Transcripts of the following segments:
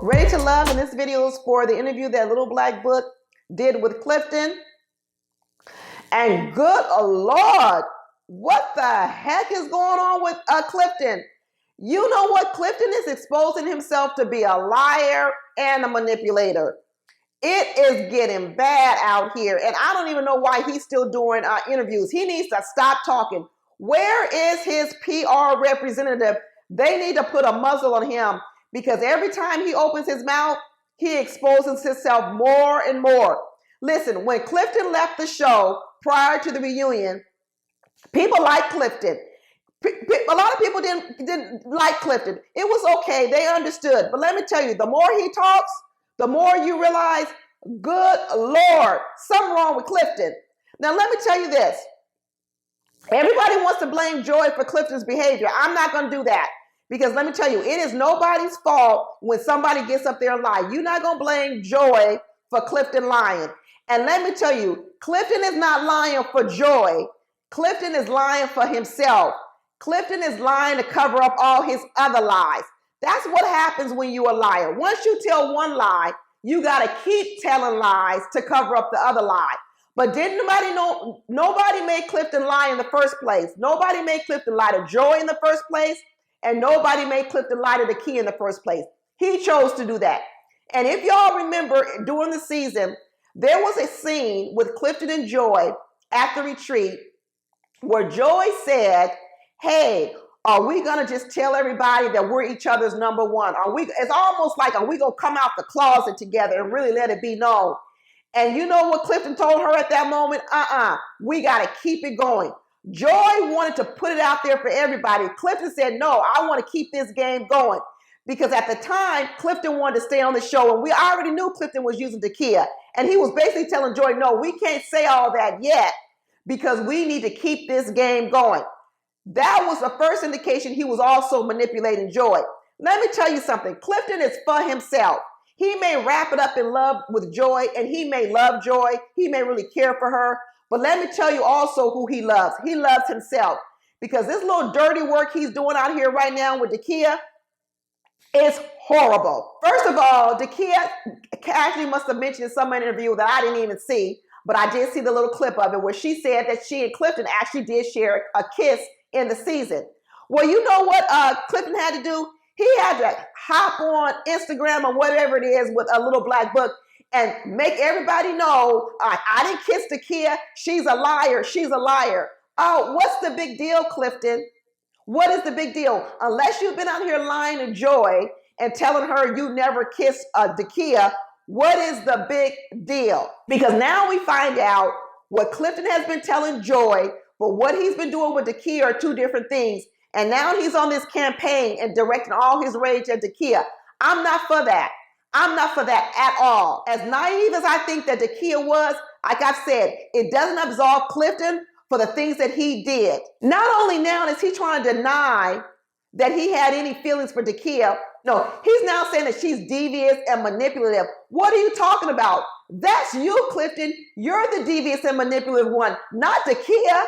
Ready to Love, and this video is for the interview that Little Black Book did with Clifton. And good Lord, what the heck is going on with Clifton? You know what? Clifton is exposing himself to be a liar and a manipulator. It is getting bad out here, and I don't even know why he's still doing interviews. He needs to stop talking. Where is his PR representative? They need to put a muzzle on him, because every time he opens his mouth, he exposes himself more and more. Listen, when Clifton left the show prior to the reunion, people liked Clifton. A lot of people didn't like Clifton. It was okay. They understood. But let me tell you, the more he talks, the more you realize, good Lord, something wrong with Clifton. Now, let me tell you this. Everybody wants to blame Joy for Clifton's behavior. I'm not going to do that. Because let me tell you, it is nobody's fault when somebody gets up there and lies. You're not going to blame Joy for Clifton lying. And let me tell you, Clifton is not lying for Joy. Clifton is lying for himself. Clifton is lying to cover up all his other lies. That's what happens when you're a liar. Once you tell one lie, you got to keep telling lies to cover up the other lie. But didn't nobody know? Nobody made Clifton lie in the first place. Nobody made Clifton lie to Joy in the first place. And nobody made Clifton lie to the key in the first place. He chose to do that. And if y'all remember, during the season, there was a scene with Clifton and Joy at the retreat where Joy said, hey, are we going to just tell everybody that we're each other's number one? It's almost like, are we going to come out the closet together and really let it be known? And you know what Clifton told her at that moment? We got to keep it going. Joy wanted to put it out there for everybody. Clifton said, no, I want to keep this game going. Because at the time, Clifton wanted to stay on the show, and we already knew Clifton was using Takia. And he was basically telling Joy, no, we can't say all that yet because we need to keep this game going. That was the first indication he was also manipulating Joy. Let me tell you something. Clifton is for himself. He may wrap it up in love with Joy, and he may love Joy. He may really care for her. But let me tell you also who he loves. He loves himself, because this little dirty work he's doing out here right now with Takia is horrible. First of all, Takia actually must have mentioned in some interview that I didn't even see, but I did see the little clip of it where she said that she and Clifton actually did share a kiss in the season. Well, you know what Clifton had to do? He had to hop on Instagram or whatever it is with a Little Black Book and make everybody know, I didn't kiss Takia. She's a liar. She's a liar. Oh, what's the big deal, Clifton? What is the big deal? Unless you've been out here lying to Joy and telling her you never kissed Takia, what is the big deal? Because now we find out what Clifton has been telling Joy, but what he's been doing with Takia are two different things. And now he's on this campaign and directing all his rage at Takia. I'm not for that. I'm not for that at all. As naive as I think that Takia was, like I've said, it doesn't absolve Clifton for the things that he did. Not only now is he trying to deny that he had any feelings for Takia, no, he's now saying that she's devious and manipulative. What are you talking about? That's you, Clifton. You're the devious and manipulative one, not Takia.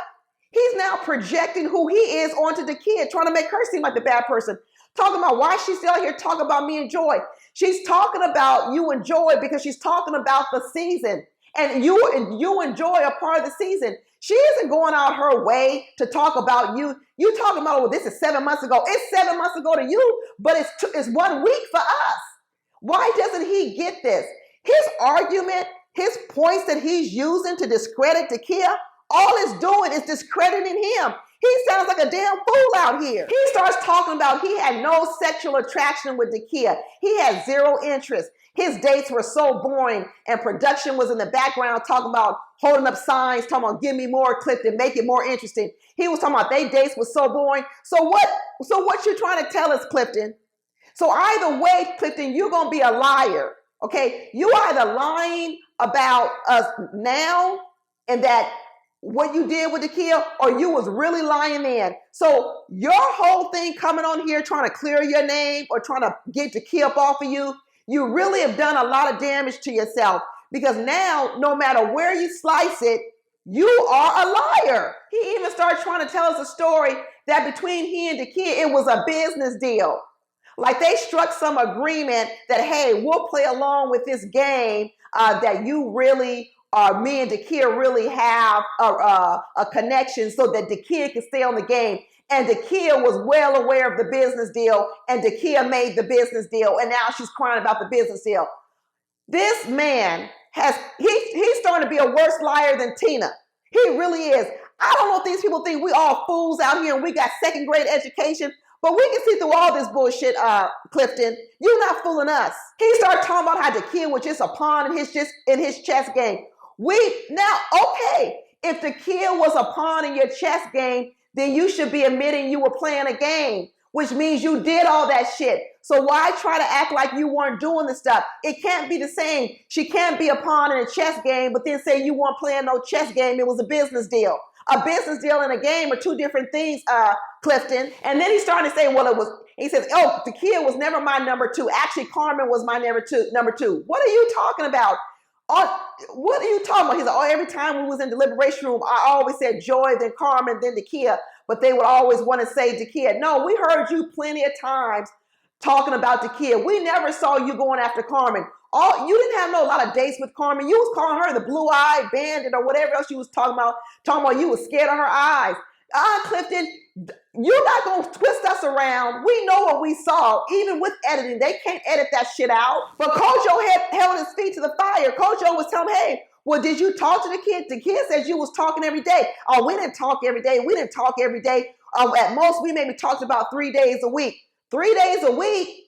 He's now projecting who he is onto Takia, trying to make her seem like the bad person. Talking about why she's still out here talking about me and Joy. She's talking about you and Joy because she's talking about the season. And you and Joy are part of the season. She isn't going out her way to talk about you. You talking about, oh, this is 7 months ago. It's 7 months ago to you, but it's 1 week for us. Why doesn't he get this? His argument, his points that he's using to discredit Takia, all it's doing is discrediting him. He sounds like a damn fool out here. He starts talking about he had no sexual attraction with Takia. He had zero interest. His dates were so boring, and production was in the background talking about holding up signs, talking about give me more Clifton, make it more interesting. He was talking about they dates were so boring. So what you trying to tell us, Clifton? So either way, Clifton, you're going to be a liar, okay? You either lying about us now and that what you did with Takia, or you was really lying then. So your whole thing coming on here trying to clear your name or trying to get Takia up off of you, you really have done a lot of damage to yourself, because now no matter where you slice it, you are a liar. He even started trying to tell us a story that between he and Takia, it was a business deal. Like they struck some agreement that, hey, we'll play along with this game that you really, me and Dakia really have a connection so that Dakia can stay on the game. And Dakia was well aware of the business deal, and Dakia made the business deal, and now she's crying about the business deal. This man he's starting to be a worse liar than Tina. He really is. I don't know if these people think we all fools out here and we got second grade education, but we can see through all this bullshit, Clifton. You're not fooling us. He started talking about how Dakia was just a pawn in his chess game. Okay, if Dakia was a pawn in your chess game, then you should be admitting you were playing a game, which means you did all that shit. So why try to act like you weren't doing the stuff? It can't be the same. She can't be a pawn in a chess game, but then say you weren't playing no chess game. It was a business deal. A business deal and a game are two different things, Clifton. And then he started to say, he says, oh, Dakia was never my number two. Actually, Carmen was my number two. What are you talking about? What are you talking about? He said, every time we was in the deliberation room, I always said Joy, then Carmen, then Dakia, but they would always want to say Dakia. No, we heard you plenty of times talking about Dakia. We never saw you going after Carmen. You didn't have a lot of dates with Carmen. You was calling her the blue-eyed bandit or whatever else you was talking about you was scared of her eyes. Clifton, you're not going to twist us around. We know what we saw. Even with editing, they can't edit that shit out. But Kojo held his feet to the fire. Kojo was telling him, hey, well, did you talk to the kid? The kid says you was talking every day. Oh, we didn't talk every day. We didn't talk every day. At most, we maybe talked about 3 days a week. 3 days a week?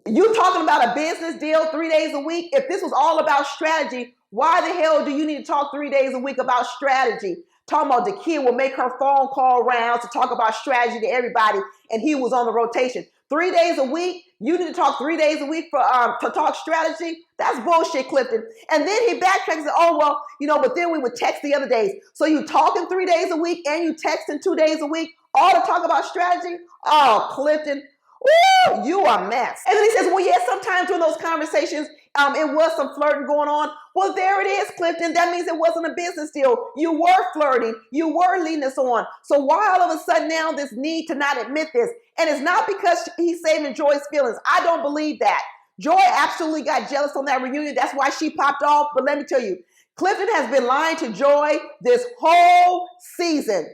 You talking about a business deal 3 days a week? If this was all about strategy, why the hell do you need to talk 3 days a week about strategy? Talking about Dakia will make her phone call rounds to talk about strategy to everybody, and he was on the rotation. 3 days a week? You need to talk 3 days a week to talk strategy? That's bullshit, Clifton. And then he backtracks and said, but then we would text the other days. So you talking 3 days a week and you texting 2 days a week, all to talk about strategy? Oh, Clifton. Ooh, you a mess. And then he says, well, yeah, sometimes during those conversations, it was some flirting going on. Well, there it is, Clifton. That means it wasn't a business deal. You were flirting. You were leading us on. So why all of a sudden now this need to not admit this? And it's not because he's saving Joy's feelings. I don't believe that. Joy absolutely got jealous on that reunion. That's why she popped off. But let me tell you, Clifton has been lying to Joy this whole season.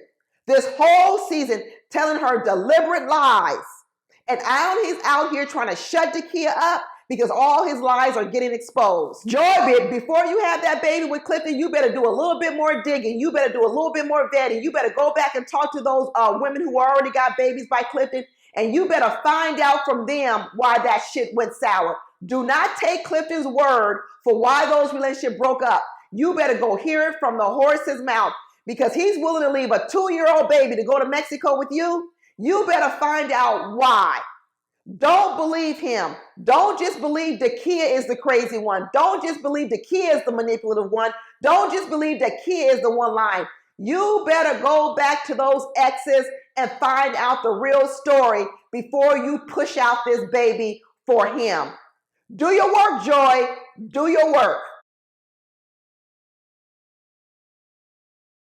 Telling her deliberate lies. And he's out here trying to shut Dakia up because all his lies are getting exposed. Joy, before you have that baby with Clifton, you better do a little bit more digging. You better do a little bit more vetting. You better go back and talk to those women who already got babies by Clifton, and you better find out from them why that shit went sour. Do not take Clifton's word for why those relationships broke up. You better go hear it from the horse's mouth because he's willing to leave a 2-year-old baby to go to Mexico with you. You better find out why. Don't believe him. Don't just believe Dakia is the crazy one. Don't just believe Dakia is the manipulative one. Don't just believe Dakia is the one lying. You better go back to those exes and find out the real story before you push out this baby for him. Do your work, Joy. Do your work.